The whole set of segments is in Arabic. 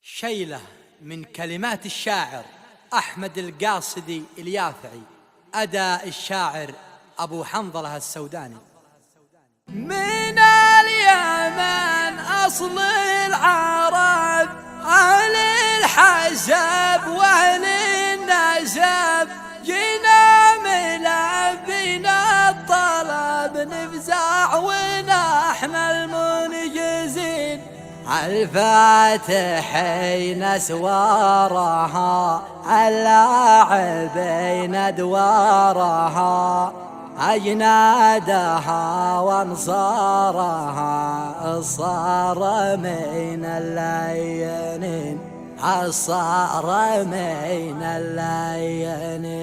شيلة من كلمات الشاعر أحمد القاصدي اليافعي، أداء الشاعر أبو حنظلة السوداني. من اليمن أصل العرب، أهل الحسب وأهل النسب، جينا ملبين الطلب نفزع ونحن المنجزين. الفاتحين اسوارها، اللاعبين ادوارها، أجنادها وانصارها، الصارمين اللينين، الصارمين اللينين.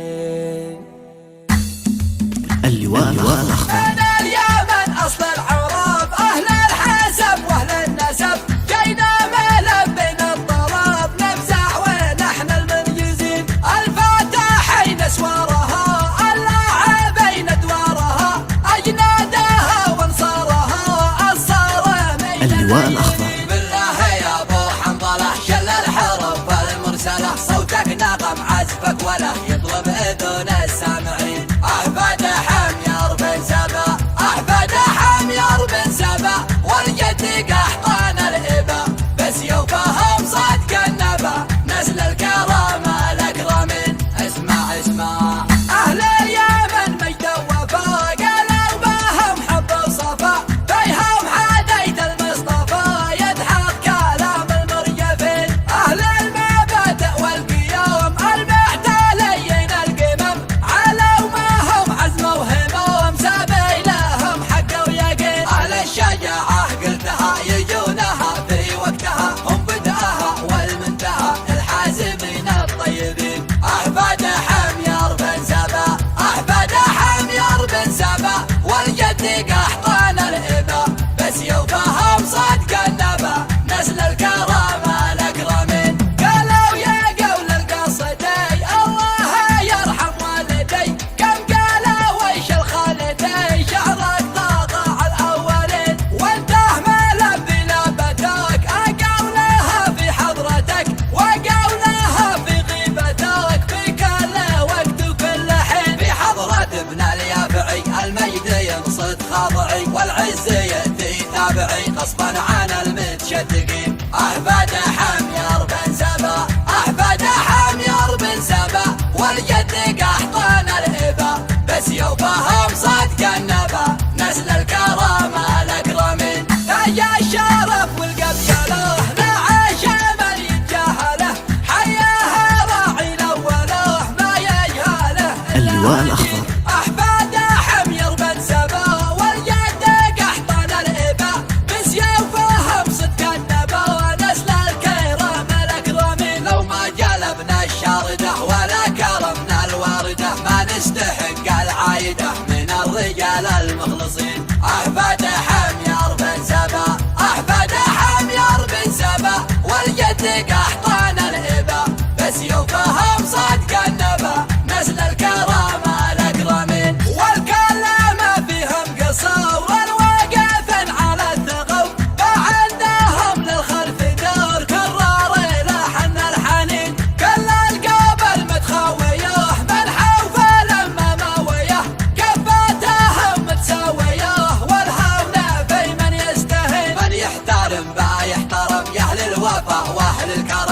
اللواء الأخضر. من اليمن أصل العرب، أهل الحسب وأهل النسب، جينا ملبين الطلب نفزع ونحن المنجزين. الفاتحين اسوارها، اللاعبين ادوارها، أجنادها وانصارها، الصارمين اللواء الأخضر. بالله يا ابو حنظله شل الحروف المرسله، صوتك نغم عزفك ولا يطلب اذن السامعين. احفاد حمير بن سبا، احفاد حمير بن سبا، والجد قحطان الابا، بسيوفهم صدق النبا، نسل الكرامه الاكرمين. اسمع اسمع اهل اليمن مجد وفا، قالوا بهم حب وصفا، فيهم حديث المصطفى يضحك كلام المرجفين. اهل المبادئ والقيام المحتالين القمم، علوا ما هم عزم وهموم، سبيلهم حق ويقين. اهل الشجاعه قلتها يجونها في وقتها، هم بداها والمنتهى الحازمين الطيبين. احفاد حمير بن سبا، احفاد حمير بن سبا، والجد قحطان الابا، بسيوفهم صدق النبا، نسل الكرامه الاكرمين. قالوا يا قول القصدي الله يرحم والدي، كم قالوا ويش الخالدي، شعرك طاطع الاولين. وانته ملبي لبتك، اقولها في حضرتك وقولها في غيبتك، في كل وقت وكل حين. في حضرة ابن اليافعي المجد ينصت خاضعي، والعز يأتي تابعي غصبا عن المتشدقين. احفاد حمير بن سبا، احفاد حمير بن سبا، والجد قحطان الابا، بسيوفهم صدق النبا، نسل الكرامه الاكرمين. تاج الشرف والقبيله لا عاش من يتجاهله، حياها راعي الاوله ما يجهله. اللواء الأخضر. احفاد حمير بن سبا، والجد قحطان الابا، بسيوفهم صدق النبا، نسل الكرامه الاكرمين. لو ما جلبنا الشارده ولا كرمنا الوارده، ما نستحق العايده من الرجال المخلصين. احفاد حمير بن سبا، احفاد حمير بن سبا، والجد قحطان الابا، بسيوفهم صدق النبا، نسل الكرامه الاكرمين. والكلام فيهم قصور الواقف على الثغور، فعندهم للخلف دور كرار لحن الحنين. كل القبل متخويه من حوفه لما ما وياه، كفاتهم متساويه والهونه في من يستهين. من يحترم با يحترم، يا اهل الوفا واهل الكرم